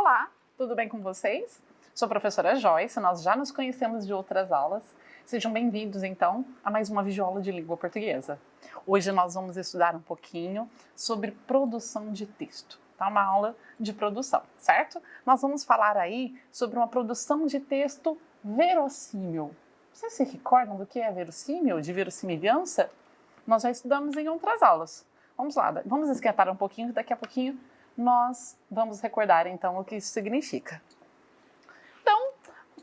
Olá, tudo bem com vocês? Sou a professora Joyce, nós já nos conhecemos de outras aulas. Sejam bem-vindos, então, a mais uma videoaula de língua portuguesa. Hoje nós vamos estudar um pouquinho sobre produção de texto. Tá? Uma aula de produção, certo? Nós vamos falar aí sobre uma produção de texto verossímil. Vocês se recordam do que é verossímil, de verossimilhança? Nós já estudamos em outras aulas. Vamos lá, vamos esquentar um pouquinho, daqui a pouquinho nós vamos recordar então o que isso significa. Então,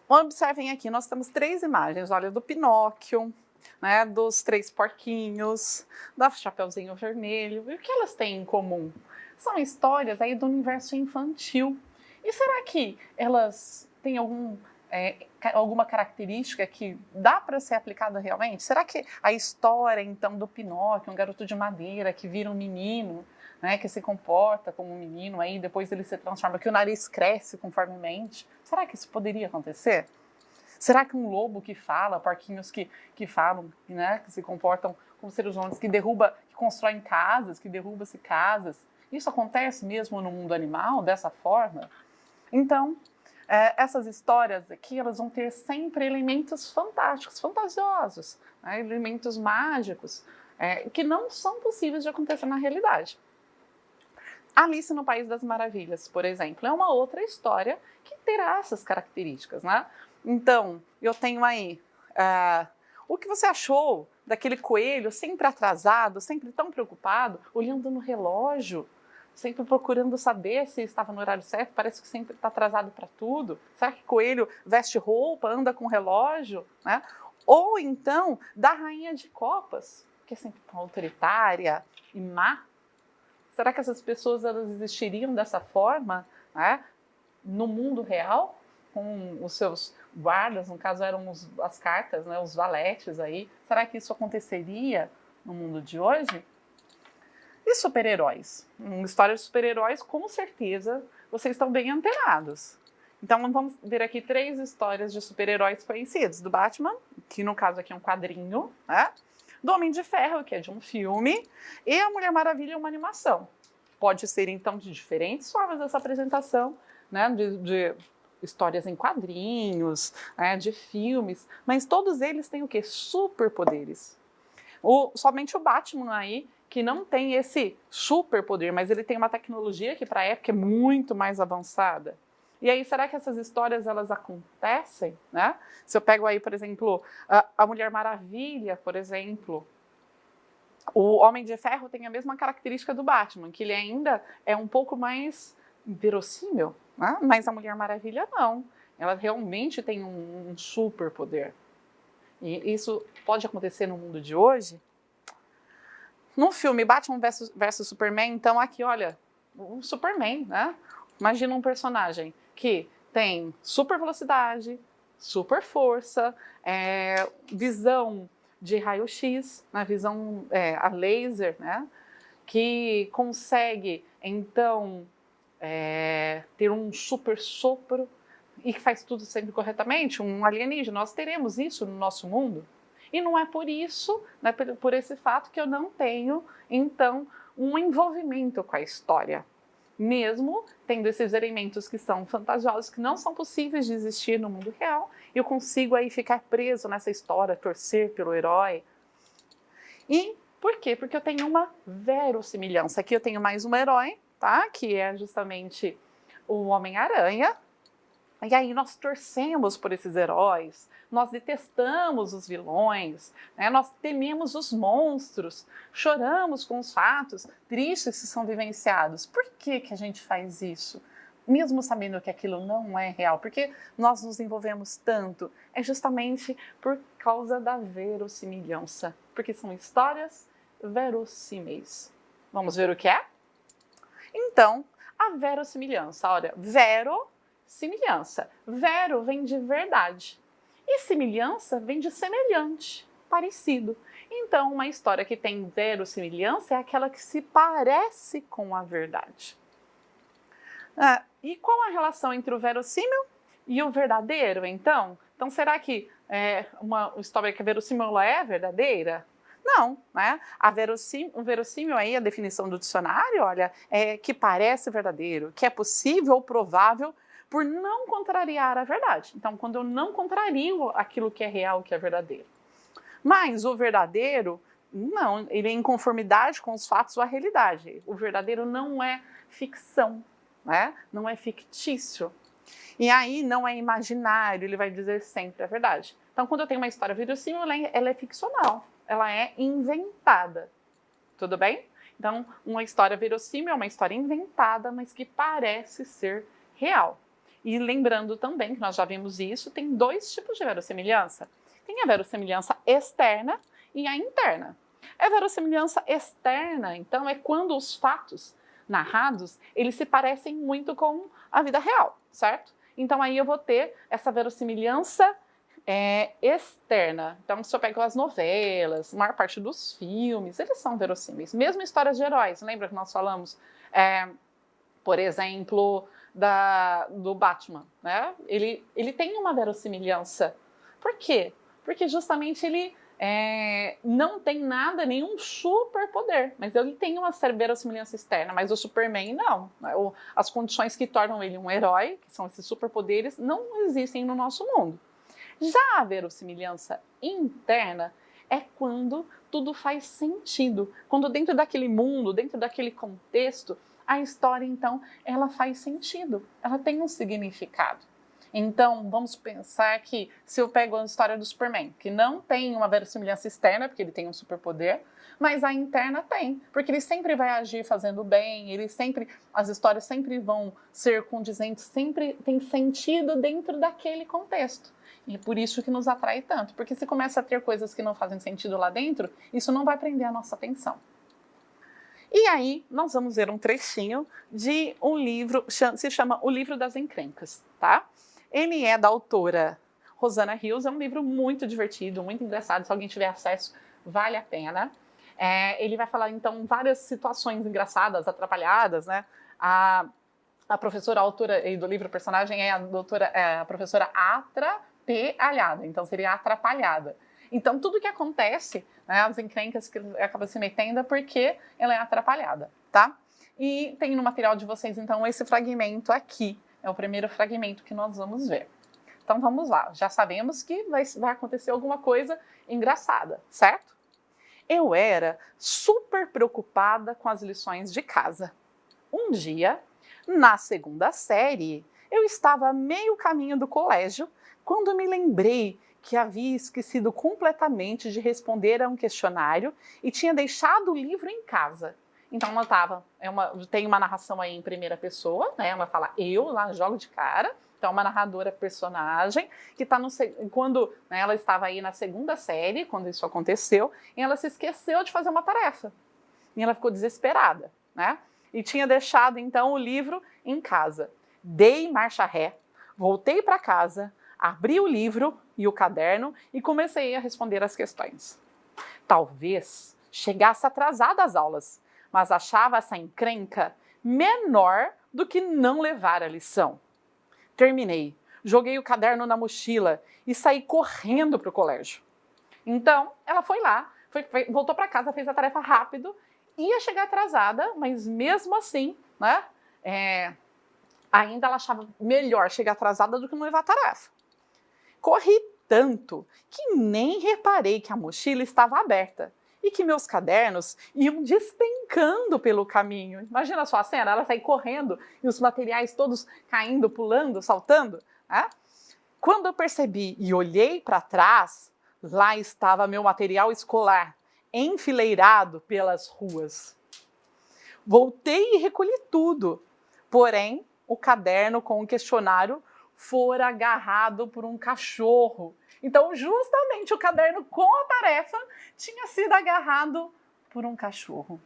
observem aqui, nós temos três imagens, olha, do Pinóquio, né, dos três porquinhos, da Chapeuzinho Vermelho. E o que elas têm em comum? São histórias aí do universo infantil. E será que elas têm alguma característica que dá para ser aplicada realmente? Será que a história, então, do Pinóquio, um garoto de madeira que vira um menino, né, que se comporta como um menino, aí depois ele se transforma, que o nariz cresce conformemente, será que isso poderia acontecer? Será que um lobo que fala, porquinhos que falam, né, que se comportam como seres humanos, que constroem casas, que derrubam-se casas, isso acontece mesmo no mundo animal, dessa forma? Então, essas histórias aqui, elas vão ter sempre elementos fantásticos, fantasiosos, né, elementos mágicos, que não são possíveis de acontecer na realidade. Alice no País das Maravilhas, por exemplo, é uma outra história que terá essas características, né? Então, eu tenho aí, o que você achou daquele coelho sempre atrasado, sempre tão preocupado, olhando no relógio, sempre procurando saber se estava no horário certo, parece que sempre está atrasado para tudo. Será que coelho veste roupa, anda com relógio, né? Ou então, da Rainha de Copas, que é sempre tão autoritária e má. Será que essas pessoas elas existiriam dessa forma, né, no mundo real, com os seus guardas, no caso eram as cartas, né, os valetes aí? Será que isso aconteceria no mundo de hoje? E super-heróis? Uma história de super-heróis, com certeza, vocês estão bem antenados. Então vamos ver aqui três histórias de super-heróis conhecidos. Do Batman, que no caso aqui é um quadrinho, né? Do Homem de Ferro, que é de um filme, e a Mulher Maravilha é uma animação. Pode ser, então, de diferentes formas essa apresentação, né, de histórias em quadrinhos, né, de filmes, mas todos eles têm o quê? Superpoderes. Somente o Batman aí, que não tem esse superpoder, mas ele tem uma tecnologia que para a época é muito mais avançada. E aí, será que essas histórias, elas acontecem, né? Se eu pego aí, por exemplo, a Mulher Maravilha, por exemplo, o Homem de Ferro tem a mesma característica do Batman, que ele ainda é um pouco mais verossímil, né? Mas a Mulher Maravilha não. Ela realmente tem um superpoder. E isso pode acontecer no mundo de hoje? No filme Batman versus Superman, então aqui, olha, o Superman, né? Imagina um personagem que tem super velocidade, super força, visão de raio-x, né, visão a laser, né, que consegue, então, ter um super sopro e que faz tudo sempre corretamente, um alienígena. Nós teremos isso no nosso mundo. E não é por isso, né, por esse fato, que eu não tenho, então, um envolvimento com a história. Mesmo tendo esses elementos que são fantasiosos, que não são possíveis de existir no mundo real, eu consigo aí ficar preso nessa história, torcer pelo herói. E por quê? Porque eu tenho uma verossimilhança. Aqui eu tenho mais um herói, tá? Que é justamente o Homem-Aranha. E aí nós torcemos por esses heróis, nós detestamos os vilões, né? Nós tememos os monstros, choramos com os fatos tristes que são vivenciados. Por que que a gente faz isso? Mesmo sabendo que aquilo não é real, porque nós nos envolvemos tanto, é justamente por causa da verossimilhança, porque são histórias verossímeis. Vamos ver o que é? Então, a verossimilhança, olha, semelhança. Vero vem de verdade. E semelhança vem de semelhante, parecido. Então, uma história que tem verossimilhança é aquela que se parece com a verdade. E qual a relação entre o verossímil e o verdadeiro, então? Então, será que uma história que é verossímil ela é verdadeira? Não, né? O verossímil aí, a definição do dicionário, olha, é que parece verdadeiro, que é possível ou provável por não contrariar a verdade. Então, quando eu não contrario aquilo que é real, que é verdadeiro. Mas o verdadeiro, não, ele é em conformidade com os fatos ou a realidade. O verdadeiro não é ficção, né? Não é fictício. E aí não é imaginário, ele vai dizer sempre a verdade. Então, quando eu tenho uma história verossímil, ela é ficcional, ela é inventada. Tudo bem? Então, uma história verossímil é uma história inventada, mas que parece ser real. E lembrando também que nós já vimos isso, tem dois tipos de verossimilhança. Tem a verossimilhança externa e a interna. A verossimilhança externa, então, é quando os fatos narrados, eles se parecem muito com a vida real, certo? Então, aí eu vou ter essa verossimilhança externa. Então, se eu pego as novelas, a maior parte dos filmes, eles são verossímeis. Mesmo histórias de heróis, lembra que nós falamos, por exemplo, do Batman, né? Ele tem uma verossimilhança. Por quê? Porque justamente ele não tem nada, nenhum superpoder, mas ele tem uma verossimilhança externa, mas o Superman não. As condições que tornam ele um herói, que são esses superpoderes, não existem no nosso mundo. Já a verossimilhança interna é quando tudo faz sentido, quando dentro daquele mundo, dentro daquele contexto, a história, então, ela faz sentido, ela tem um significado. Então, vamos pensar que se eu pego a história do Superman, que não tem uma verossimilhança externa, porque ele tem um superpoder, mas a interna tem, porque ele sempre vai agir fazendo bem, as histórias sempre vão ser condizentes, sempre tem sentido dentro daquele contexto. E é por isso que nos atrai tanto, porque se começa a ter coisas que não fazem sentido lá dentro, isso não vai prender a nossa atenção. E aí, nós vamos ver um trechinho de um livro, se chama O Livro das Encrencas, tá? Ele é da autora Rosanna Hills, é um livro muito divertido, muito engraçado, se alguém tiver acesso, vale a pena. Ele vai falar, então, várias situações engraçadas, atrapalhadas, né? A professora, a autora do livro, personagem é a professora atrapalhada, então seria atrapalhada. Então, tudo que acontece, né, as encrencas que acaba se metendo é porque ela é atrapalhada, tá? E tem no material de vocês, então, esse fragmento aqui. É o primeiro fragmento que nós vamos ver. Então, vamos lá. Já sabemos que vai acontecer alguma coisa engraçada, certo? Eu era super preocupada com as lições de casa. Um dia, na segunda série, eu estava a meio caminho do colégio quando me lembrei que havia esquecido completamente de responder a um questionário e tinha deixado o livro em casa. Então ela tem uma narração aí em primeira pessoa, né? Ela fala eu, lá jogo de cara. Então uma narradora personagem que está quando, né, ela estava aí na segunda série, quando isso aconteceu, e ela se esqueceu de fazer uma tarefa. E ela ficou desesperada, né? E tinha deixado então o livro em casa. Dei marcha ré, voltei para casa, abri o livro e o caderno e comecei a responder as questões. Talvez chegasse atrasada às aulas, mas achava essa encrenca menor do que não levar a lição. Terminei, joguei o caderno na mochila e saí correndo para o colégio. Então, ela foi lá, voltou para casa, fez a tarefa rápido, ia chegar atrasada, mas mesmo assim, né, ainda ela achava melhor chegar atrasada do que não levar a tarefa. Corri tanto que nem reparei que a mochila estava aberta e que meus cadernos iam despencando pelo caminho. Imagina só a cena, ela sai correndo e os materiais todos caindo, pulando, saltando. Né? Quando eu percebi e olhei para trás, lá estava meu material escolar, enfileirado pelas ruas. Voltei e recolhi tudo, porém o caderno com o questionário fora agarrado por um cachorro. Então, justamente o caderno com a tarefa tinha sido agarrado por um cachorro.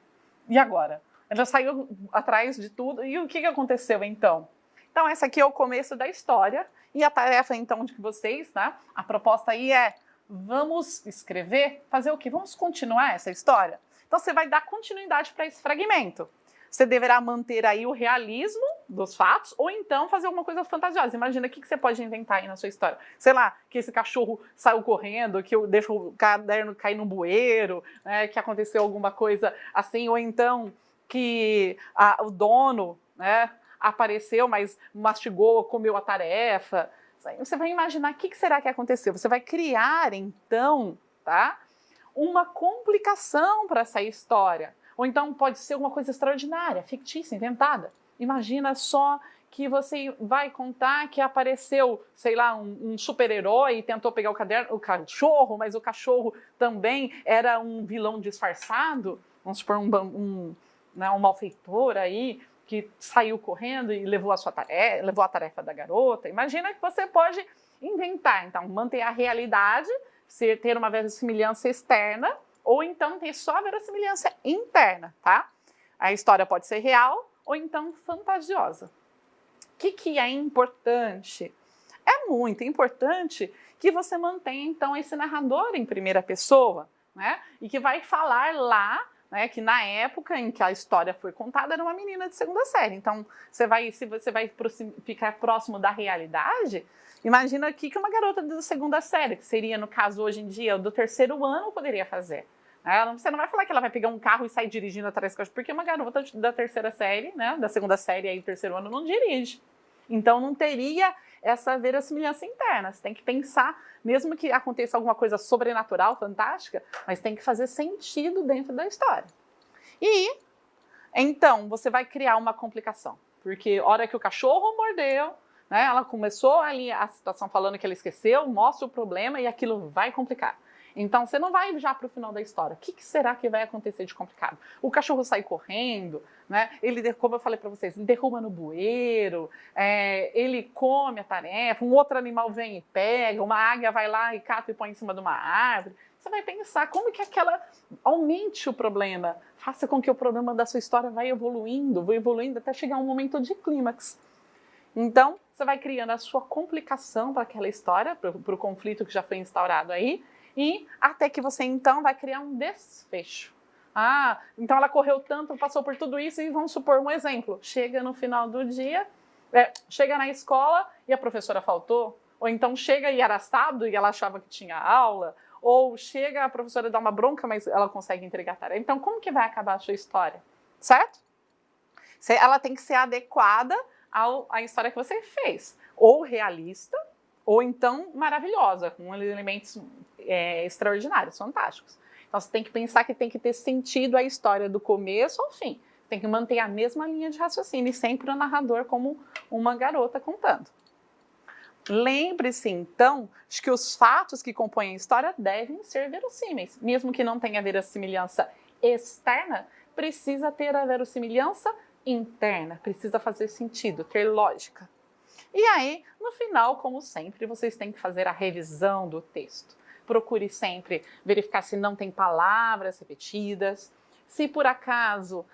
E agora? Ela saiu atrás de tudo. E o que aconteceu então? Então, esse aqui é o começo da história. E a tarefa, então, de vocês, né? A proposta aí é, vamos escrever, fazer o quê? Vamos continuar essa história? Então, você vai dar continuidade para esse fragmento. você deverá manter aí o realismo dos fatos ou então fazer alguma coisa fantasiosa. Imagina o que você pode inventar aí na sua história. Sei lá, que esse cachorro saiu correndo, que deixa o caderno cair no bueiro, né, que aconteceu alguma coisa assim, ou então que o dono, né, apareceu, mas mastigou, comeu a tarefa. Você vai imaginar o que será que aconteceu. Você vai criar, então, tá, uma complicação para essa história. Ou então pode ser uma coisa extraordinária, fictícia, inventada. Imagina só que você vai contar que apareceu, sei lá, um super-herói e tentou pegar o cachorro, mas o cachorro também era um vilão disfarçado. Vamos supor, um malfeitor aí que saiu correndo e levou a tarefa da garota. Imagina que você pode inventar, então, manter a realidade, ter uma verossimilhança externa, ou então ter só a verossimilhança interna, tá? A história pode ser real ou então fantasiosa. O que é importante? É muito importante que você mantenha, então, esse narrador em primeira pessoa, né? E que vai falar lá, né, que na época em que a história foi contada era uma menina de segunda série. Então, se você vai ficar próximo da realidade, imagina aqui que uma garota da segunda série, que seria, no caso, hoje em dia, do terceiro ano, poderia fazer. Você não vai falar que ela vai pegar um carro e sair dirigindo atrás do cachorro, porque uma garota da terceira série, né, da segunda série aí do terceiro ano, não dirige. Então, não teria essa verossimilhança interna. Você tem que pensar, mesmo que aconteça alguma coisa sobrenatural, fantástica, mas tem que fazer sentido dentro da história. E, então, você vai criar uma complicação. Porque a hora que o cachorro mordeu, né, ela começou ali a situação falando que ela esqueceu, mostra o problema e aquilo vai complicar. Então, você não vai já para o final da história. O que será que vai acontecer de complicado? O cachorro sai correndo, né? Ele, como eu falei para vocês, ele derruba no bueiro, ele come a tarefa, um outro animal vem e pega, uma águia vai lá e cata e põe em cima de uma árvore. Você vai pensar como que aquela aumente o problema, faça com que o problema da sua história vá evoluindo até chegar um momento de clímax. Então, você vai criando a sua complicação para aquela história, para o conflito que já foi instaurado aí, e até que você, então, vai criar um desfecho. Então ela correu tanto, passou por tudo isso e vamos supor um exemplo. Chega no final do dia, chega na escola e a professora faltou, ou então chega e era sábado e ela achava que tinha aula, ou chega a professora dá uma bronca, mas ela consegue entregar a tarefa. Então como que vai acabar a sua história? Certo? Ela tem que ser adequada à história que você fez. Ou realista, ou então maravilhosa, com elementos extraordinários, fantásticos. Então você tem que pensar que tem que ter sentido a história do começo ao fim. Tem que manter a mesma linha de raciocínio e sempre o narrador como uma garota contando. Lembre-se, então, de que os fatos que compõem a história devem ser verossímeis. Mesmo que não tenha verossimilhança externa, precisa ter a verossimilhança interna, precisa fazer sentido, ter lógica. E aí, no final, como sempre, vocês têm que fazer a revisão do texto. Procure sempre verificar se não tem palavras repetidas, se por acaso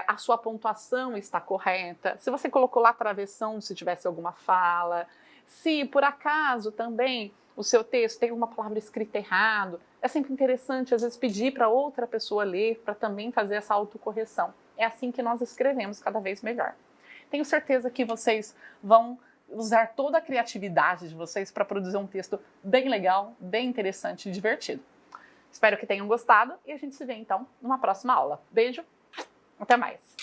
a sua pontuação está correta, se você colocou lá travessão se tivesse alguma fala, se por acaso também o seu texto tem uma palavra escrita errado. É sempre interessante, às vezes, pedir para outra pessoa ler, para também fazer essa autocorreção. É assim que nós escrevemos cada vez melhor. Tenho certeza que vocês vão usar toda a criatividade de vocês para produzir um texto bem legal, bem interessante e divertido. Espero que tenham gostado e a gente se vê então numa próxima aula. Beijo, até mais!